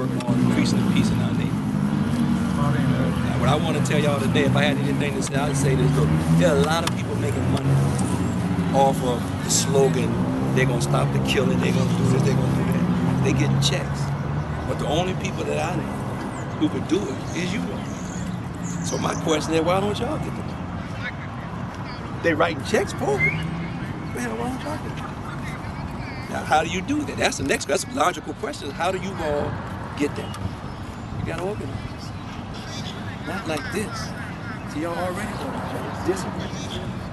working on increasing the peace in our neighborhood. Now, what I want to tell y'all today, if I had anything to say, I'd say this. Look, there are a lot of people making money off of the slogan, they're going to stop the killing, they're going to do this, they're going to do that. They getting checks. But the only people that I know who could do it is you. So my question is, why don't y'all get the money? They writing checks for it. Man, why don't y'all get it? Now, how do you do that? That's the next, that's a logical question. How do you all get that? You got to organize. Not like this. See, y'all already organize. Discipline.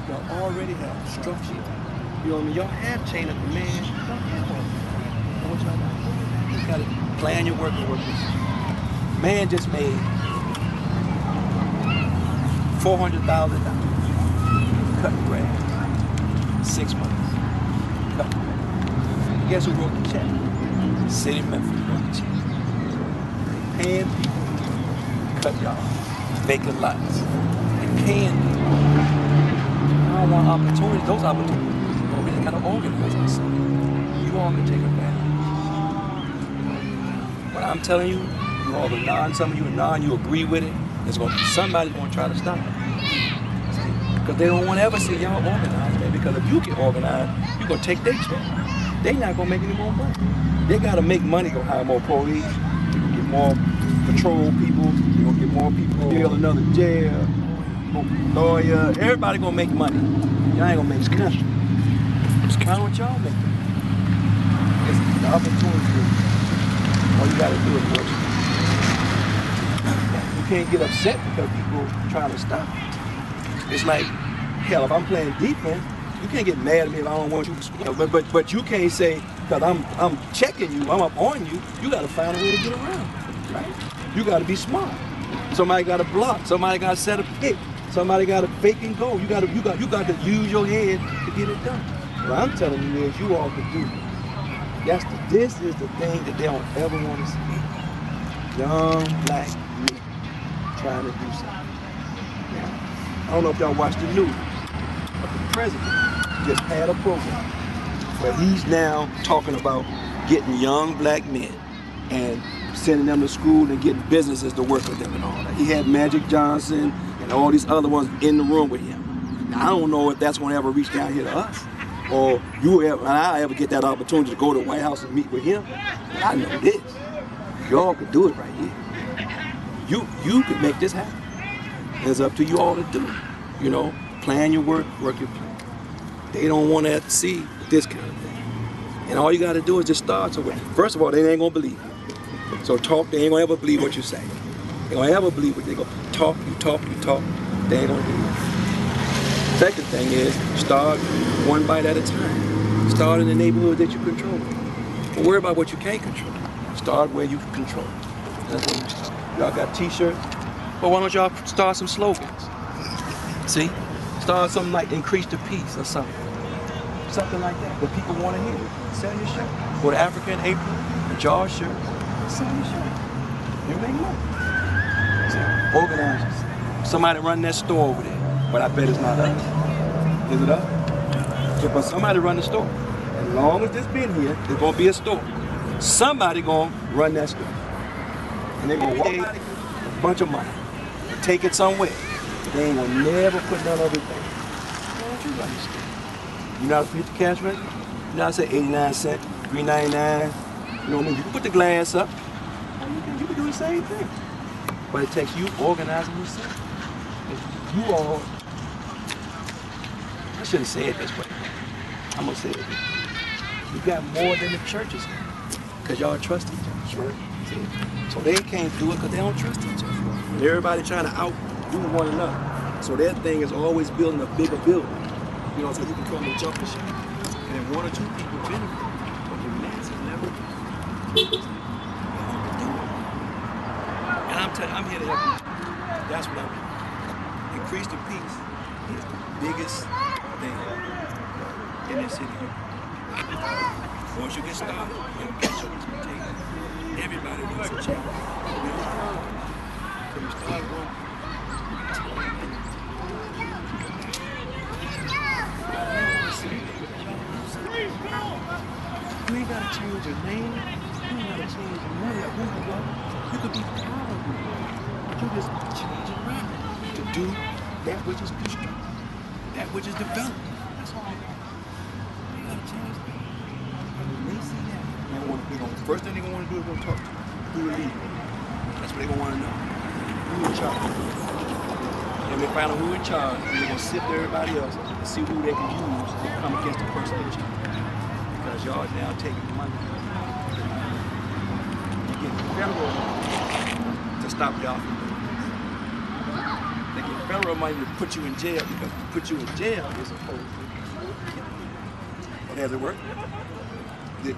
Y'all already have structure. You know what I mean? Y'all have chain of command. Y'all have all that. What y'all got? You got to plan your work and work this. Man just made $400,000 cutting grass. 6 months. Cutting grass. Guess who wrote the check? City of Memphis wrote the check. Paying people to cut y'all, vacant lots, and paying people. I don't want opportunities. Those opportunities. Well, we just gotta organize ourselves. You all can take advantage. But I'm telling you, you all are non, some of you are non, you agree with it. There's gonna be somebody's gonna try to stop it. Because they don't want to ever see y'all organized, man. Because if you get organized, you're gonna take their check. They not gonna make any more money. They gotta make money, go hire more police, you can get more patrol people, you're gonna get more people, build another jail, lawyer, everybody gonna make money. Y'all ain't gonna make nothing. It's kind of what y'all make. It's the opportunity. All you gotta do is work. You can't get upset because people trying to stop. It's like, hell, if I'm playing defense, you can't get mad at me if I don't want you to score. But you can't say, because I'm checking you, I'm up on you, you got to find a way to get around, right? You got to be smart. Somebody got to block. Somebody got to set a pick. Somebody got to fake and go. You got to use your head to get it done. What I'm telling you is you all can do it. This is the thing that they don't ever want to see. Young black men trying to do something. Now, I don't know if y'all watched the news, but the president just had a program where he's now talking about getting young black men and sending them to school and getting businesses to work with them and all that. He had Magic Johnson and all these other ones in the room with him. Now, I don't know if that's going to ever reach down here to us, or I ever get that opportunity to go to the White House and meet with him. But I know this. Y'all could do it right here. You could make this happen. It's up to you all to do it. You know, plan your work, work your plan. They don't want to have to see this kind of thing. And all you got to do is just start somewhere. First of all, they ain't going to believe you. So talk, they ain't going to ever believe what you say. They going to ever believe what they go. Talk, you talk, you talk. They ain't going to believe you. Second thing is, start one bite at a time. Start in the neighborhood that you control. Don't worry about what you can't control. Start where you can control. That's where you start. Y'all got t-shirts? Well, why don't y'all start some slogans? See? Start something like increase the peace or something. Something like that. That people want to hear. Sell your shirt. Go to Africa in April, a Jaws shirt. Sell your shirt. You make money. See? Organize yourself. Somebody run that store over there. But I bet it's not us. Is it us? Yeah, but somebody run the store. As long as this been here, there's gonna be a store. Somebody gonna run that store. And they're gonna walk out a bunch of money. Take it somewhere. They ain't gonna never put none of it back. Why don't you run the store? You know how to hit the cash register? You know how to say 89 cents, $3.99. You know what I mean? You can put the glass up. You can do the same thing. But it takes you organizing yourself. You all, I shouldn't say it this way. I'm gonna say it this way. You got more than the churches because y'all trust each other. Sure. See? So they can't do it because they don't trust each other. And everybody trying to outdo one another. So their thing is always building a bigger building. You know, so you can come and jump the shot. And if one or two people benefit, but the masses never do. And I'm telling you, I'm here to help you. That's what I'm doing. Increase the peace is the biggest thing in this city. Once you get started, you'll get your expectations. Everybody wants a change. So you start going. You ain't gotta change your name. ain't gotta change the money or who you are. You could be proud of who you are. You just change it around to do that which is constructive, that which is developed. That's all you got. You gotta change that. And when they see that, first thing they're gonna want to do is gonna talk to you. Who the leader? That's what they're gonna want to know. Who in charge? And when they find out who in charge, they're gonna sift everybody else and see who they can use to come against the person in charge. Because y'all now taking the money. You get federal money to stop y'all from doing this. They get federal money to put you in jail because to put you in jail is opposed to. But has it worked? They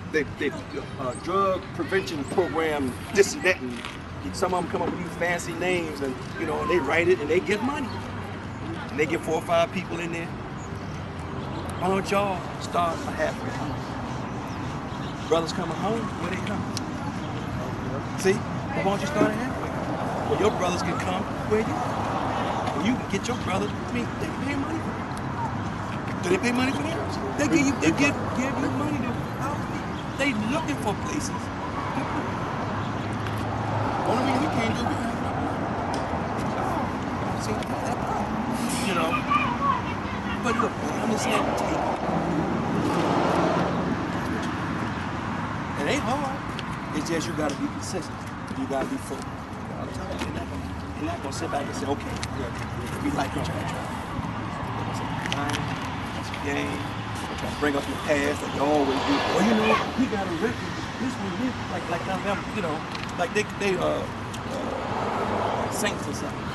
drug prevention program, this and that, and some of them come up with these fancy names, and you know they write it and they get money, and they get 4 or 5 people in there. Why don't y'all start a halfway house? Brothers coming home, where they come? See, but why don't you start a halfway house? Well, your brothers can come where you are. Well, you can get your brothers. I mean, they pay money for them. Do they pay money for them? They give you money to. They looking for places. Only reason we can't do it because we don't have that, you know. But look, I'm just saying, it ain't hard. It's just you gotta be consistent. You gotta be focused. You're not gonna sit back and say, okay, we like each other. That's a game. Bring up your past like you always do. Well, you know, he got a record. This one here, like them, you know, like they saints or something.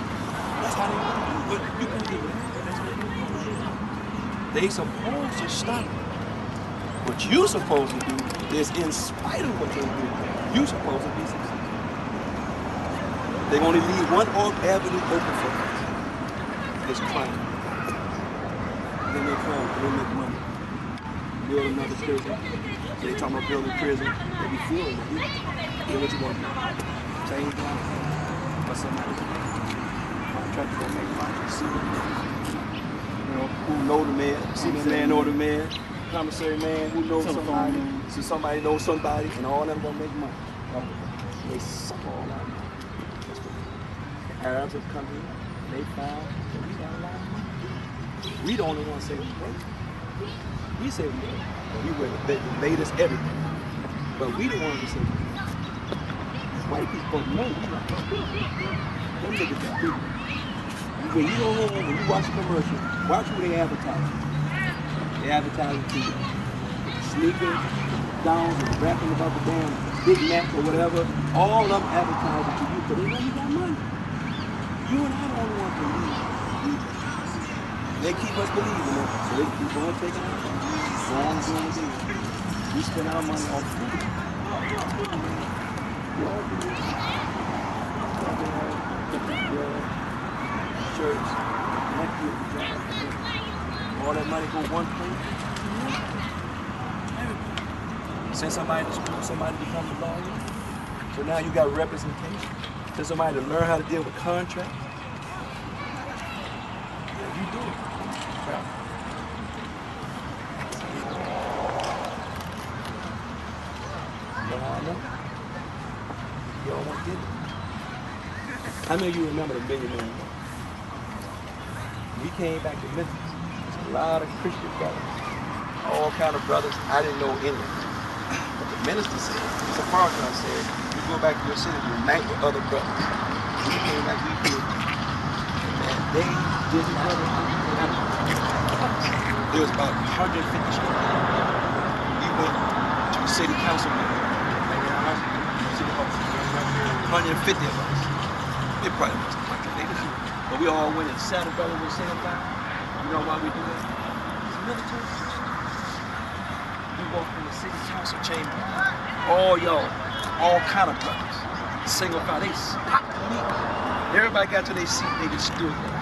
That's how they do. But you can do that. That's what they supposed to stop. What you supposed to do is, in spite of what they do, you supposed to be successful. They're gonna leave one avenue open for us. It's crime. Then they come and they make money. Build another prison. So they talking about building prison. They be fooling you. Do what you want to do. Change that. But somebody try to go make money. See what you know, who know the man. See the man know the man. Commissary man who knows somebody. See somebody knows somebody, and all of them gonna make money. They suck all out. That's what the Arabs have come here. They found that we got a lot of money. We the only ones say we broke. We say we were they made us everything, but we the ones who say white people know we not. Them niggas got people. When you go home, when you watch a commercial, watch who they advertise. They advertise to you. Sneakers, gowns, and rapping about the damn Big Mac or whatever. All of them advertise to you, but they know you got money. You and I don't want to believe. They keep us believing it, so they keep on taking our money. We spend our money on food. Church, all that money go one place. Send somebody to school, somebody become a lawyer. So now you got representation. Send somebody to learn how to deal with contracts. Yeah, you do it. Right. Y'all want to get it? How many of you remember the $1 million? We came back to Memphis. There's a lot of Christian brothers, all kind of brothers. I didn't know any of them. But the minister said, Mr. Farrakhan said, you go back to your city, unite with other brothers. We came back, we did. And they didn't have it. There was about 150 students. We went to the city council meeting. 150 of us. It probably wasn't much later. But we all went and sat together at the same time. You know why we do that? It's military. We walked in the city council chamber. All y'all, all kind of brothers. Single file, they popped the meat. Everybody got to their seat, they just stood there.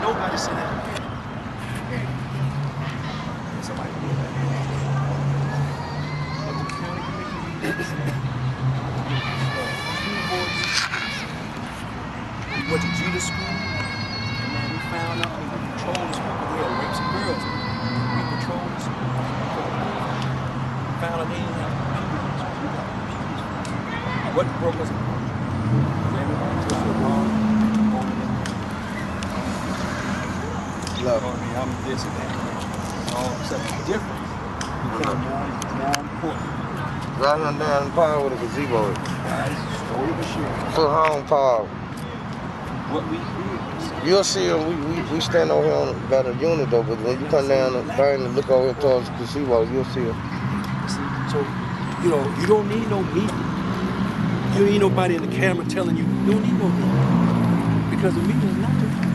Nobody said that. Somebody did that. But the county commission, we went to Judas school, and man, we found out we patrolled the school because we had rapes and girls. We patrolled the school. We found out they didn't have computers. We got computers. What broke us apart? Everybody took so long. Love. I mean, I'm this and that. All of a sudden, the difference became more important. Driving down the power with a gazebo. Guys, story of a shit. Full home power. What we did. You'll see we stand over here on by the unit though, but when you come down the thing and look over here towards the gazebo, you'll see it. So, you know, you don't need no media. You don't need nobody in the camera telling you don't need no media. Because the media is not your friend.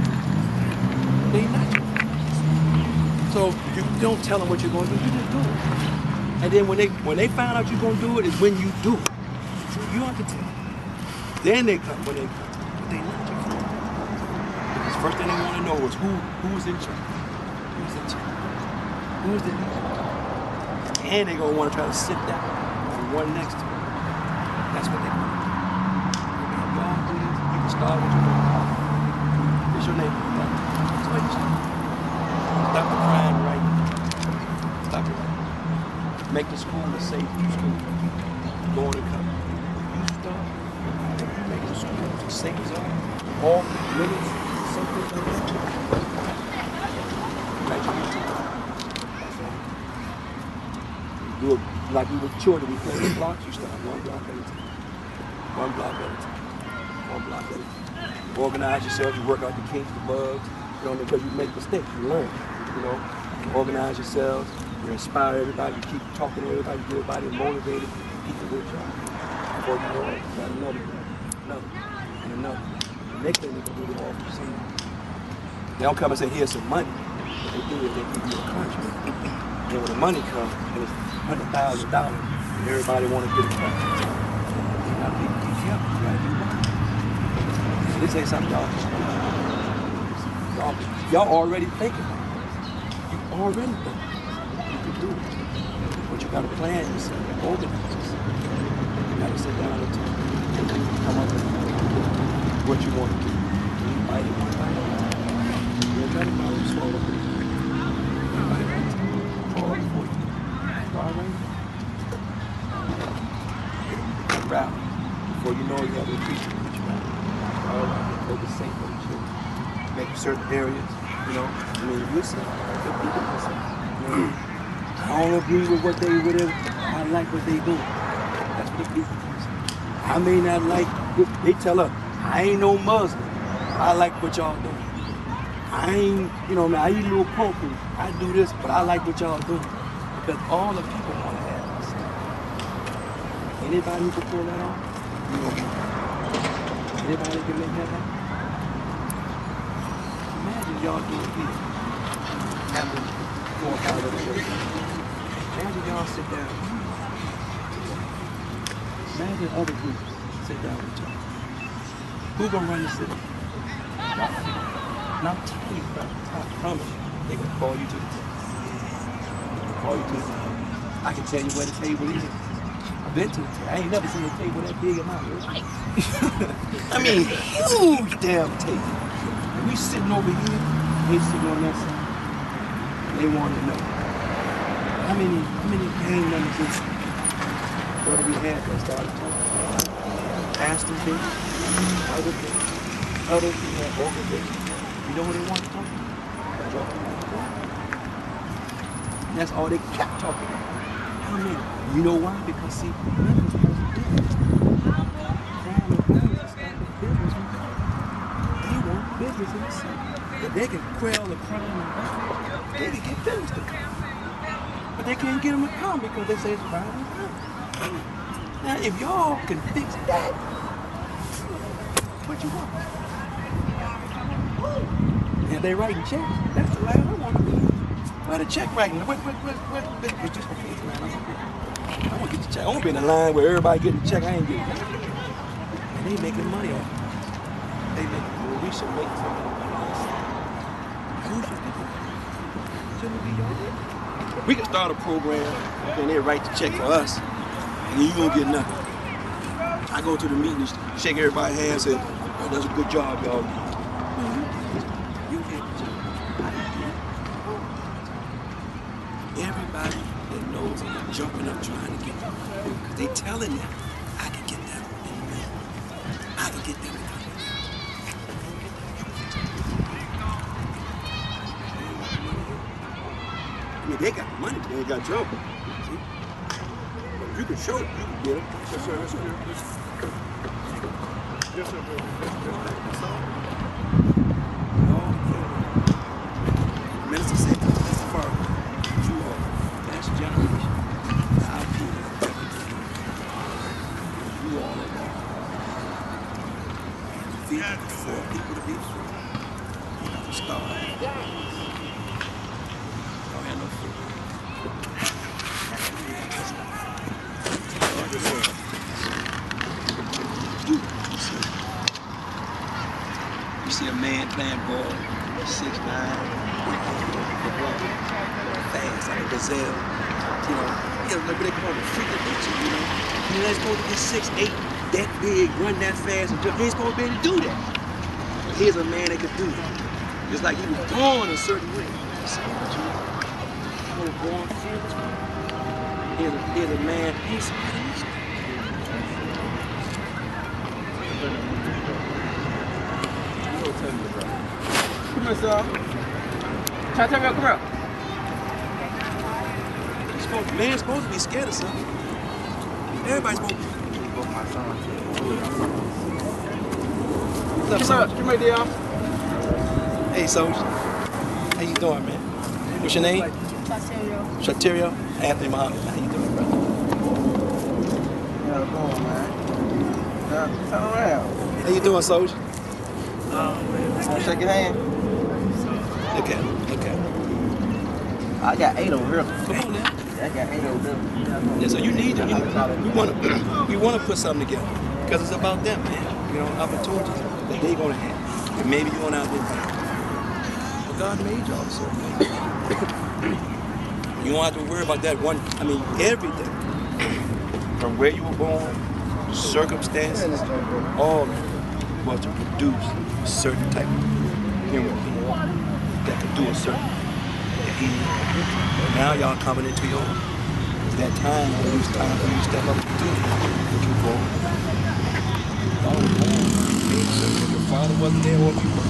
They not your friend. So you don't tell them what you're going to do, you just do it. And then when they find out you're going to do it, is when you do it. So you don't have to tell them. Then they come when they come. But they not your friend. Because first thing they want to know is who's in charge. Who's in charge? Who's the leader? And they're going to want to try to sit down and one next to them. That's what they want to do. Y'all do this, you can start with your neighbor. It's your neighbor. That's why you start. Stop the crime right now. Stop it right now. Make the school a safe school. Going and coming. You start, if you make the school as safe as all minutes, something like that. Do it like we were children. We played the blocks. You start one block at a time. One block at a time. One block at a time. Organize yourself. You work out the kinks, the bugs. You know, because you make mistakes. You learn. You know, organize yourselves. You inspire everybody. You keep talking to everybody. Get everybody motivated. Keep the good job. Before you know it, you got another, and another. The next thing they can do is offer you something. They don't come and say, here's some money. What they do is they give you a contract. And when the money comes, and it's $100,000, and everybody want to get a contract. You got to be careful. You got to be wise. So this ain't something y'all already thinking about. You already think you can do it. But you got to plan yourself, organize yourself. You got to sit down and talk. Come up with what you want to do. You fight it, one fight it. You're trying to follow the slow up. Route. Before you know it, you have a teacher with you out. All right, make it safe for the children. Make certain areas, you know. I mean, listen, the people listen. You know, I don't agree with what they, whatever. I like what they do. That's what the people listen. I may not like, they tell us, I ain't no Muslim. I like what y'all do. I ain't, you know, man, I eat a little pork and I do this, but I like what y'all do. Because all the people want to have this. Anybody who can pull that off, you know, anybody can make that happen. Imagine y'all doing here. Having 4 or 5 other children. Imagine y'all sit down. Imagine other groups sit down with y'all. Who gonna run the city? Y'all. And I'm telling you, I promise you, they gonna call you to the table. Call you to the table. I can tell you where the table is. I've been to the table. I ain't never seen a table that big in my life. I mean, huge damn table. And we sitting over here, they sitting on that side. They want to know how many gang members is what do we have that started talking? Pastors did, other things, others who have organizations. You know what they want to talk about? And that's all they kept talking about. How many? You know why? Because see, none of us supposed to do it. Crime and violence is not a business. They want business in the city. If they can quell the crime and violence, they can get business to come. But they can't get them to come because they say it's crime and violence. Now, if y'all can fix that, what you want? And they writing checks. That's the line I want to be. Where the check writing? What's this? I want to get the check. I want to be in the line where everybody getting the check. I ain't getting it. And they making money off it. They making money. We should make something money on this. Who should do it? Shouldn't it be y'all? We can start a program and they write the check for us, and you don't get nothing. I go to the meeting, shake everybody's hand, and say, oh, that's a good job, y'all. Everybody that knows it is jumping up trying to get them. Because they telling them, I can get that. I can get them. I mean, they got the money, but they ain't got trouble. See? But if you can show it, you can get them. Yes, sir. Yes, sir. Yes, sir. That's all. Minister said, that's far. You are. That's generation. Our people. You all are God. Feed for people to be free. You have to start. Don't have no food. You see a man playing ball, 6'9", fast like a gazelle. You know, what they call it, freaking nature, you know. You're not supposed to be 6'8", that big, run that fast, and jump. You ain't supposed to be able to do that. But here's a man that could do that. It's like he was born a certain way. He was born fearless. Here's a man, he's somebody else. Come here, son. Try to tell me, come here. Man's supposed to be scared of something. Everybody's supposed to be. My son. What's up, come here, dear. Hey, Soldier. How you doing, man? What's your name? Shatario. Shatario? Anthony Muhammad. How you doing, brother? How's it going, man? Turn around. How you doing, Soldier? Want to shake your hand? Look at him. Look at him. I got 8 over here. Come on now. I got 8 over there. Yeah, so you need to. We want to put something together because it's about them, man. You know, opportunities that they're gonna have. And maybe you won't out there. But God made y'all so. You don't have to worry about that one. I mean, everything from where you were born, circumstances, all was to produce a certain type of human being that could do a certain thing. Now y'all coming into your own. It's that time when it's time for you to step up and do what you want. Y'all were born. If your father wasn't there or if you were,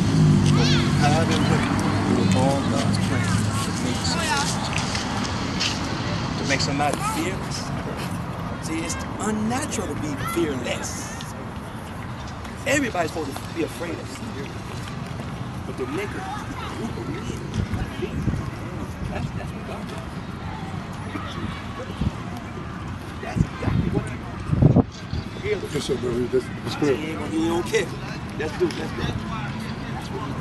I've been working. It was all God's plan to make somebody fearless. See, it's unnatural to be fearless. Everybody's supposed to be afraid of something. But the nigger, that's what God does. That's exactly what he does. Yes, sir, brother. That's clear. He don't care. Let's do it. That's what he does.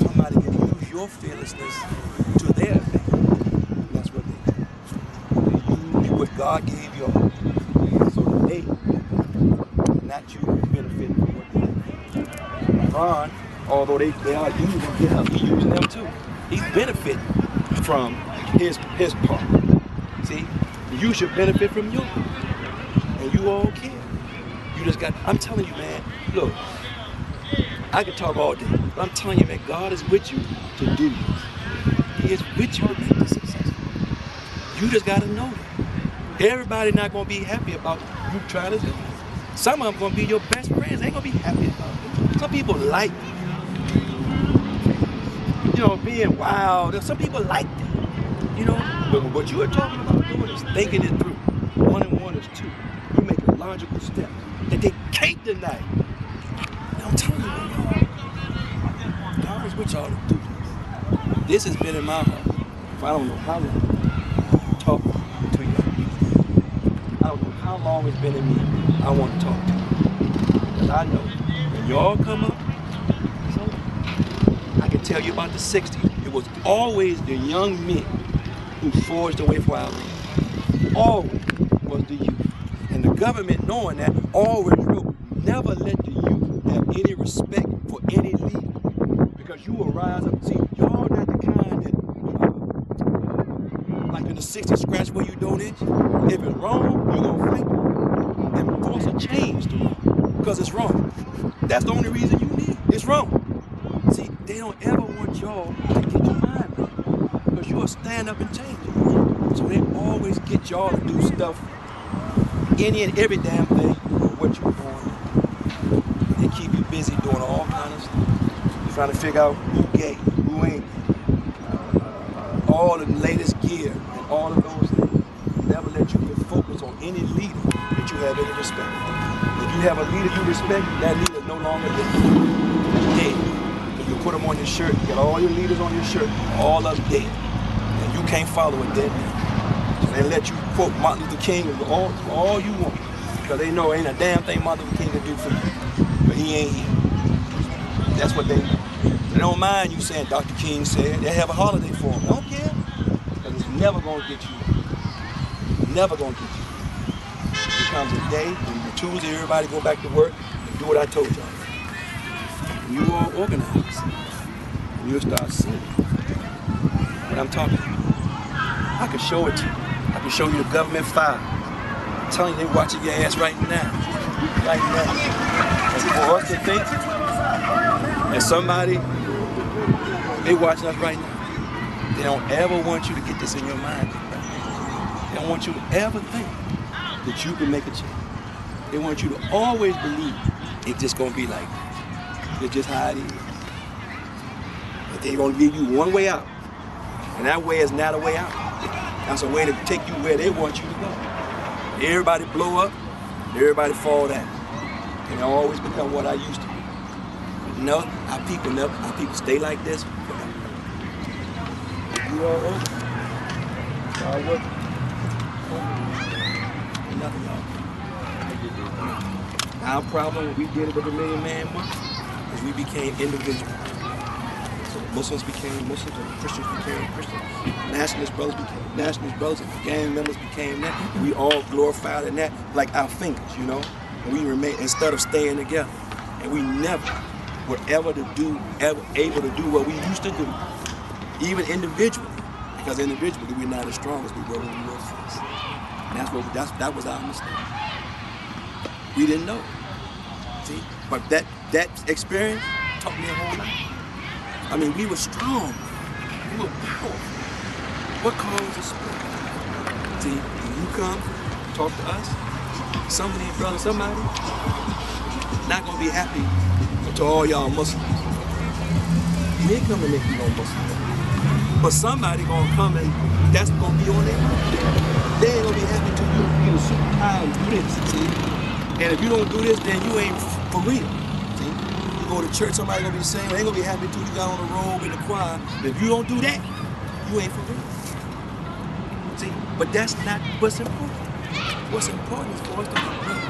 Somebody can use your fearlessness to their advantage. That's what they do. What God gave you so that they, not you, benefit from what they have. Ron, although they are using him, he's using them too. He's benefiting from his part. See, you should benefit from yours. And you all can. You just got, I'm telling you, man, look, I can talk all day, but I'm telling you, man, God is with you to do this. He is with you to make this successful. You just got to know that. Everybody not going to be happy about you trying to do it. Some of them going to be your best friends. They ain't going to be happy about it. Some people like, you know, being wild. Some people like that, you know. But what you are talking about doing is thinking it through. 1 and 1 is 2. You make a logical step that they can't deny. And I'm telling you, man, God is with y'all to do this. This has been in my heart for I don't know how long. Talk to you. I don't know how long it's been in me. I want to talk to you. Because I know when y'all come up, I can tell you about the 60s. It was always the young men who forged the way for our land. Always was the youth. And the government, knowing that, always wrote, never let the youth have any respect for any leader. Because you will rise up. See, y'all not the kind that, like in the 60s, scratch where you don't itch. If it's wrong, you're going to fight it. And force a change to wrong. Because it's wrong. That's the only reason you need it. It's wrong. See, they don't ever want y'all to get your mind right. Because you'll stand up and change it. So they always get y'all to do stuff, any and every damn thing for what you're doing. They keep you busy doing all kind of stuff. Trying to figure out who gay, who ain't. All the latest gear and all of those things. Never let you get focused on any leader that you have any respect for. If you have a leader you respect, that leader is no longer dead. If you put them on your shirt, you get all your leaders on your shirt, all of them dead. And you can't follow a dead man. So they let you quote Martin Luther King all you want. Because they know ain't a damn thing Martin Luther King can do for you. But he ain't here. That's what they know. They don't mind you saying Dr. King said. They have a holiday for him. They don't care. Because it's never going to get you. Never going to get you. It comes a day when the Tuesday everybody go back to work and do what I told y'all. And you all organize. And you'll start seeing what I'm talking about. I can show it to you. I can show you the government file. I'm telling you, they're watching your ass right now. Right now. And for us to think that somebody, they watching us right now. They don't ever want you to get this in your mind. They don't want you to ever think that you can make a change. They want you to always believe it's just gonna be like this. It's just how it is. But they're gonna give you one way out. And that way is not a way out. That's a way to take you where they want you to go. Everybody blow up, everybody fall down. And I always become what I used to be. But no, our people stay like this forever. You all over. Start working. Ain't nothing y'all. Our problem when we did it with the Million Man March is we became individuals. So Muslims became Muslims and Christians became Christians. Nationalist brothers became nationalist brothers and gang members became that. We all glorified in that like our fingers, you know? And we remain, instead of staying together. And we never were ever able to do what we used to do, even individually. Because individually we're not as strong as we were when we were first. And that was our mistake. We didn't know. See? But that experience taught me a whole lot. I mean, we were strong. We were powerful. What caused us? See, when you come, talk to us, some of these brothers, somebody, not gonna be happy to all y'all Muslims. We ain't come to make you no Muslim. But somebody gonna come and that's gonna be on their mind. They ain't gonna be happy till you get a super high and do this, see? And if you don't do this, then you ain't for real. See? You go to church, somebody gonna be saying, they ain't gonna be happy till you got on the robe in the choir. But if you don't do that, you ain't for real. See? But that's not what's important. What's important is for us to be brothers.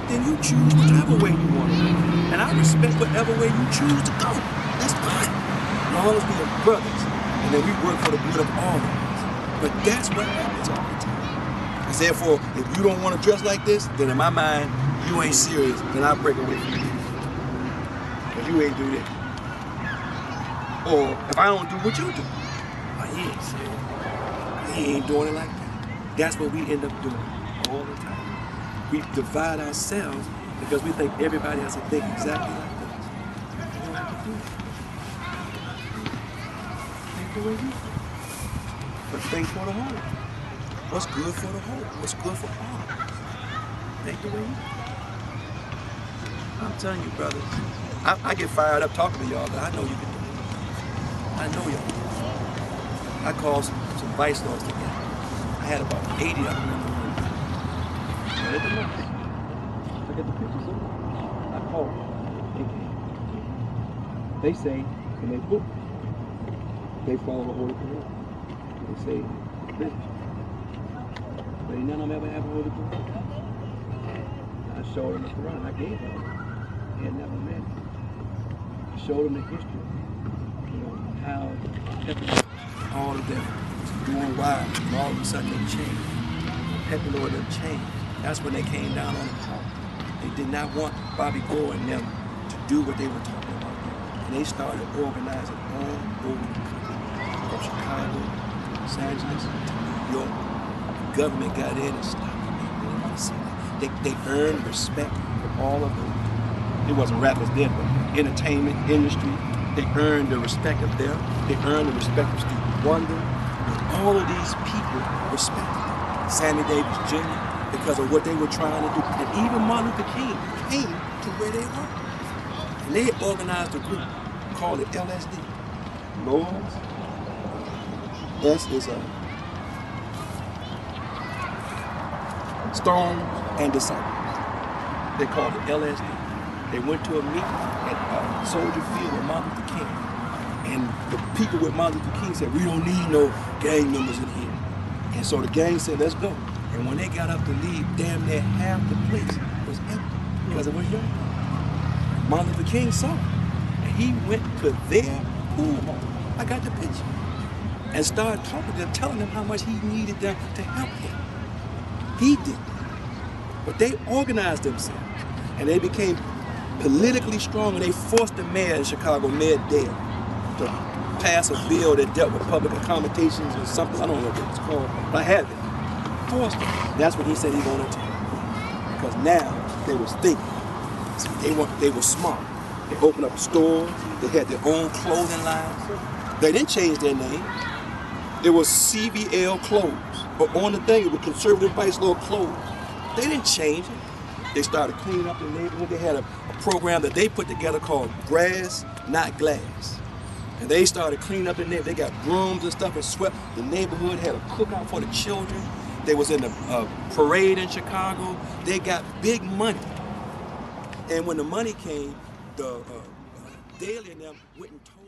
Then you choose whichever way you want to go. And I respect whatever way you choose to go. That's fine. As long as we are brothers. And then we work for the good of all of us. But that's what happens all the time. And therefore, if you don't want to dress like this, then in my mind, you ain't serious. Then I break away from you. Because you ain't do that. Or if I don't do what you do, well, he ain't serious. He ain't doing it like that. That's what we end up doing all the time. We divide ourselves because we think everybody has to think exactly like us. You don't have to do that. Think the way you think. But think for the whole. What's good for the whole? What's good for all? Think the way you think. I'm telling you, brothers, I get fired up talking to y'all, but I know you can do it. I know y'all. I called some vice lords together. I had about 80 of them in the room. Look at the numbers. Look at the pictures of them. I called them. They say, in their book, they follow the Holy Quran. They say, business. But none of them ever have a Holy Quran. I showed them the Quran. I gave them. They had never met it. I showed them the history. You know, how all of them doing wild, and all of a sudden they changed. Pepe Lord them changed. That's when they came down on the power. They did not want Bobby Gore and them to do what they were talking about. And they started organizing all over the country. From Chicago, Los Angeles, to New York. The government got in and stopped them. They didn't want to see that. They earned respect from all of them. It wasn't rappers then, but entertainment, industry, They earned the respect of them. They earned the respect of Stevie Wonder. And all of these people respected them. Sammy Davis Jr. because of what they were trying to do. And even Martin Luther King came to where they were. And they organized a group called it LSD. Lords. S is a Stones and Disciples. They called it LSD. They went to a meeting at Soldier Field with Martin Luther King. And the people with Martin Luther King said, we don't need no gang members in here. And so the gang said, let's go. And when they got up to leave, damn near half the place was empty because it was young. Martin Luther King saw it. And he went to their pool hall. I got the picture. And started talking to them, telling them how much he needed them to help him. He did that. But they organized themselves. And they became politically strong, and they forced the mayor in Chicago, Mayor Dale, to pass a bill that dealt with public accommodations or something. I don't know what it's called, but I have it. Forced it. That's what he said he wanted to. Because now they was thinking. They were smart. They opened up stores. They had their own clothing lines. They didn't change their name. It was CVL Clothes. But on the thing, it was Conservative Vice Lord Clothes. They didn't change it. They started cleaning up the neighborhood. They had a program that they put together called Grass, Not Glass. And they started cleaning up the neighborhood. They got brooms and stuff and swept the neighborhood, had a cookout for the children. They was in a parade in Chicago. They got big money. And when the money came, the Daily and them went and told